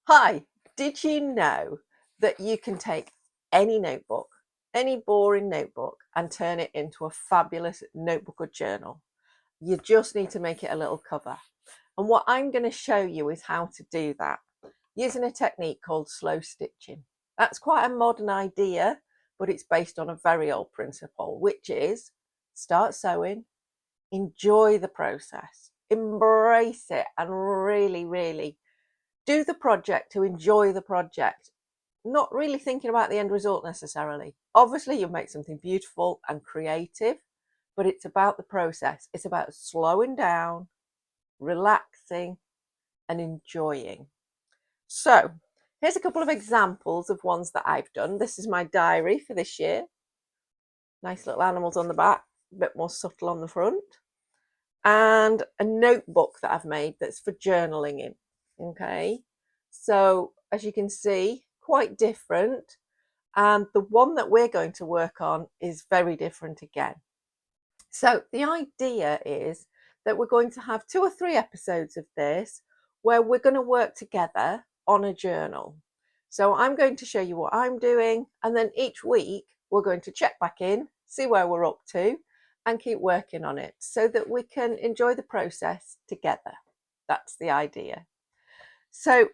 Hi, did you know that you can take any notebook, any boring notebook, and turn it into a fabulous notebook or journal? You just need to make it a little cover. And what I'm going to show you is how to do that using a technique called slow stitching. That's quite a modern idea, but it's based on a very old principle, which is start sewing, enjoy the process, embrace it, and really, really do the project to enjoy the project, not really thinking about the end result necessarily. Obviously, you'll make something beautiful and creative, but it's about the process. It's about slowing down, relaxing, and enjoying. So, here's a couple of examples of ones that I've done. This is my diary for this year. Nice little animals on the back, a bit more subtle on the front. And a notebook that I've made that's for journaling in. Okay. So as you can see, quite different. And the one that we're going to work on is very different again. So the idea is that we're going to have 2 or 3 episodes of this where we're going to work together on a journal. So I'm going to show you what I'm doing, and then each week we're going to check back in, see where we're up to, and keep working on it so that we can enjoy the process together. That's the idea. So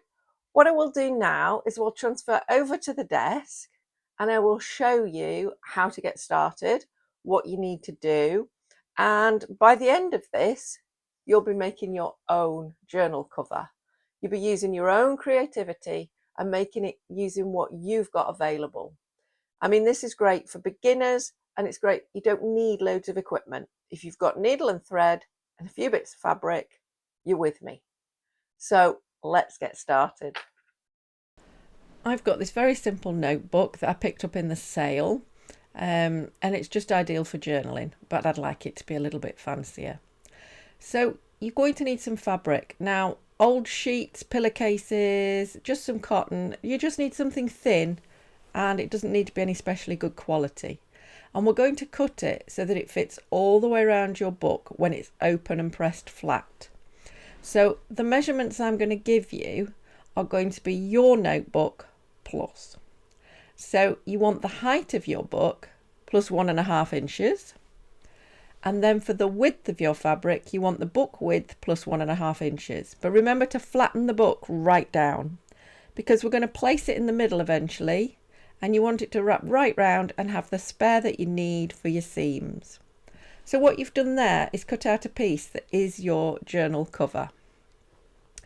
what I will do now is we'll transfer over to the desk and I will show you how to get started, what you need to do. And by the end of this, you'll be making your own journal cover. You'll be using your own creativity and making it using what you've got available. I mean, this is great for beginners and it's great. You don't need loads of equipment. If you've got needle and thread and a few bits of fabric, you're with me. So let's get started. I've got this very simple notebook that I picked up in the sale, and it's just ideal for journaling, but I'd like it to be a little bit fancier. So you're going to need some fabric. Now, old sheets, pillowcases, just some cotton. You just need something thin, and it doesn't need to be any especially good quality. And we're going to cut it so that it fits all the way around your book when it's open and pressed flat. So the measurements I'm going to give you are going to be your notebook plus. So you want the height of your book plus 1.5 inches. And then for the width of your fabric, you want the book width plus 1.5 inches. But remember to flatten the book right down because we're going to place it in the middle eventually. And you want it to wrap right round and have the spare that you need for your seams. So what you've done there is cut out a piece that is your journal cover.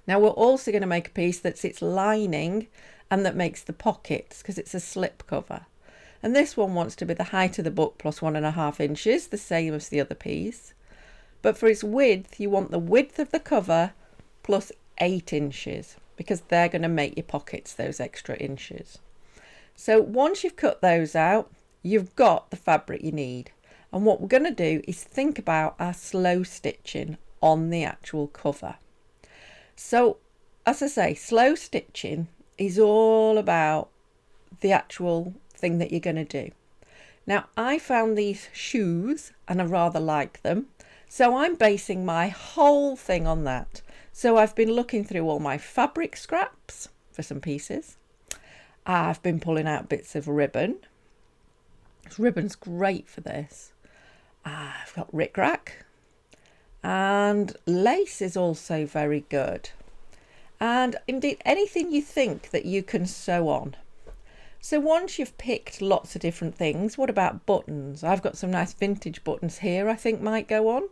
Now we're also going to make a piece that's its lining and that makes the pockets because it's a slip cover. And this one wants to be the height of the book plus 1.5 inches, the same as the other piece. But for its width, you want the width of the cover plus 8 inches because they're going to make your pockets those extra inches. So once you've cut those out, you've got the fabric you need. And what we're going to do is think about our slow stitching on the actual cover. So, as I say, slow stitching is all about the actual thing that you're going to do. Now, I found these shoes and I rather like them. So I'm basing my whole thing on that. So I've been looking through all my fabric scraps for some pieces. I've been pulling out bits of ribbon. Ribbon's great for this. I've got rickrack. And lace is also very good. And indeed, anything you think that you can sew on. So once you've picked lots of different things, what about buttons? I've got some nice vintage buttons here I think might go on.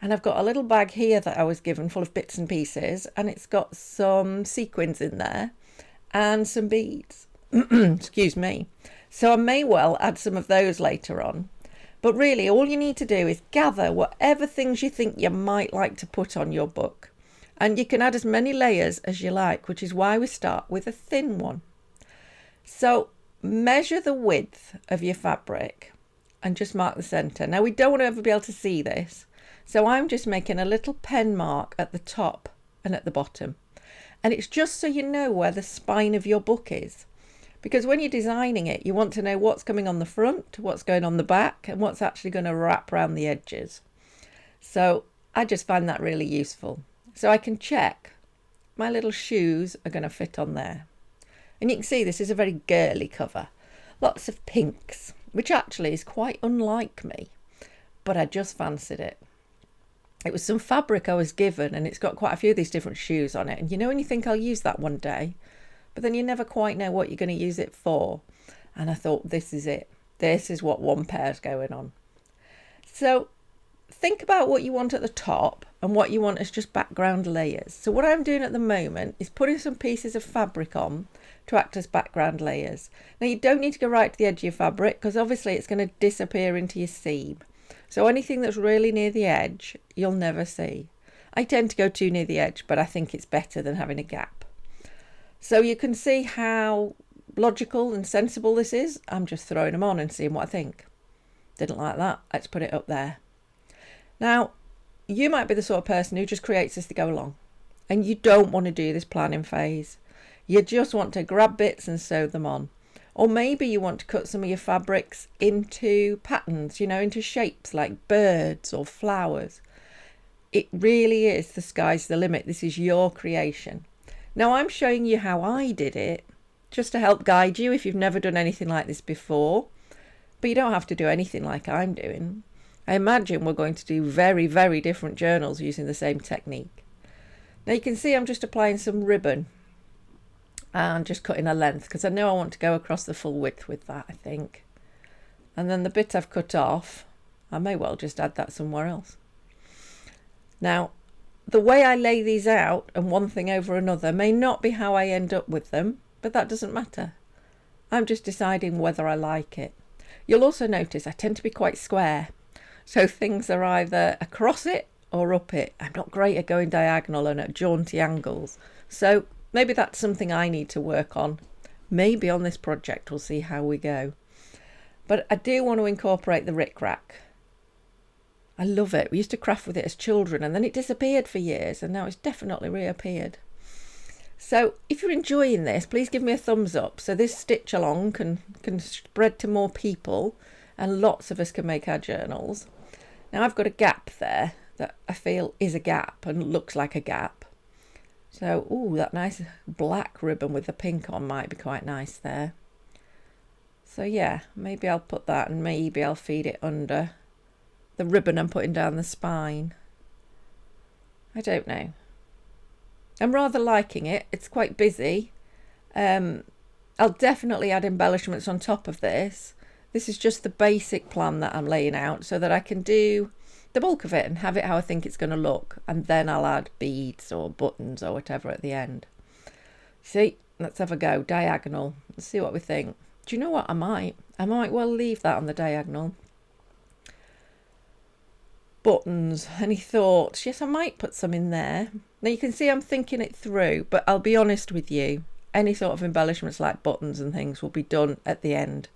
And I've got a little bag here that I was given full of bits and pieces, and it's got some sequins in there and some beads. Excuse me. So I may well add some of those later on. But really, all you need to do is gather whatever things you think you might like to put on your book. And you can add as many layers as you like, which is why we start with a thin one. So measure the width of your fabric and just mark the centre. Now, we don't want to ever be able to see this. So I'm just making a little pen mark at the top and at the bottom. And it's just so you know where the spine of your book is. Because when you're designing it, you want to know what's coming on the front, what's going on the back, and what's actually going to wrap around the edges. So I just find that really useful. So I can check my little shoes are going to fit on there. And you can see this is a very girly cover. Lots of pinks, which actually is quite unlike me, but I just fancied it. It was some fabric I was given, and it's got quite a few of these different shoes on it. And you know when you think I'll use that one day, but then you never quite know what you're going to use it for. And I thought, this is it. This is what one pair's going on. So think about what you want at the top and what you want as just background layers. So what I'm doing at the moment is putting some pieces of fabric on to act as background layers. Now you don't need to go right to the edge of your fabric because obviously it's going to disappear into your seam. So anything that's really near the edge, you'll never see. I tend to go too near the edge, but I think it's better than having a gap. So you can see how logical and sensible this is. I'm just throwing them on and seeing what I think. Didn't like that. Let's put it up there. Now, you might be the sort of person who just creates as they go along, and you don't want to do this planning phase. You just want to grab bits and sew them on. Or maybe you want to cut some of your fabrics into patterns, into shapes like birds or flowers. It really is the sky's the limit. This is your creation. Now I'm showing you how I did it, just to help guide you if you've never done anything like this before. But you don't have to do anything like I'm doing. I imagine we're going to do very, very different journals using the same technique. Now you can see I'm just applying some ribbon and just cutting a length because I know I want to go across the full width with that, I think. And then the bit I've cut off, I may well just add that somewhere else. Now, the way I lay these out and one thing over another may not be how I end up with them, but that doesn't matter. I'm just deciding whether I like it. You'll also notice I tend to be quite square, so things are either across it or up it. I'm not great at going diagonal and at jaunty angles, so maybe that's something I need to work on. Maybe on this project we'll see how we go. But I do want to incorporate the rickrack. I love it. We used to craft with it as children and then it disappeared for years and now it's definitely reappeared. So if you're enjoying this, please give me a thumbs up so this stitch along can spread to more people and lots of us can make our journals. Now I've got a gap there that I feel is a gap and looks like a gap. So, that nice black ribbon with the pink on might be quite nice there. So yeah, maybe I'll put that and maybe I'll feed it under the ribbon I'm putting down the spine. I don't know. I'm rather liking it. It's quite busy. I'll definitely add embellishments on top of this. This is just the basic plan that I'm laying out so that I can do the bulk of it and have it how I think it's going to look, and then I'll add beads or buttons or whatever at the end. See, let's have a go. Diagonal. Let's see what we think. Do you know what? I might well leave that on the diagonal. Buttons. Any thoughts? Yes, I might put some in there. Now you can see I'm thinking it through, but I'll be honest with you. Any sort of embellishments like buttons and things will be done at the end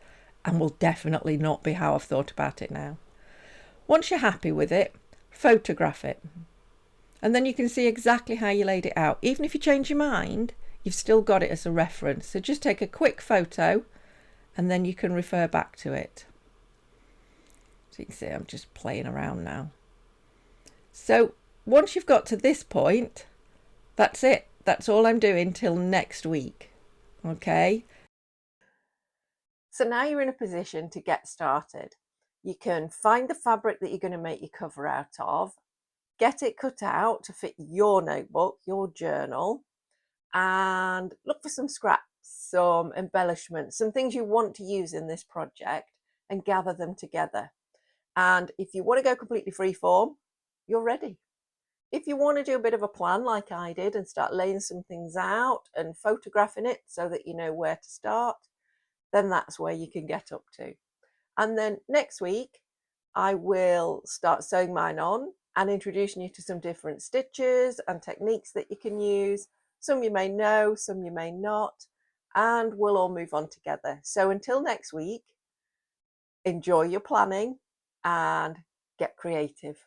and will definitely not be how I've thought about it now. Once you're happy with it, photograph it. And then you can see exactly how you laid it out. Even if you change your mind, you've still got it as a reference. So just take a quick photo and then you can refer back to it. So you can see I'm just playing around now. So once you've got to this point, that's it. That's all I'm doing till next week. Okay? So now you're in a position to get started. You can find the fabric that you're going to make your cover out of, get it cut out to fit your notebook, your journal, and look for some scraps, some embellishments, some things you want to use in this project and gather them together. And if you want to go completely freeform, you're ready. If you want to do a bit of a plan like I did and start laying some things out and photographing it so that you know where to start, then that's where you can get up to. And then next week, I will start sewing mine on and introducing you to some different stitches and techniques that you can use. Some you may know, some you may not, and we'll all move on together. So until next week, enjoy your planning and get creative.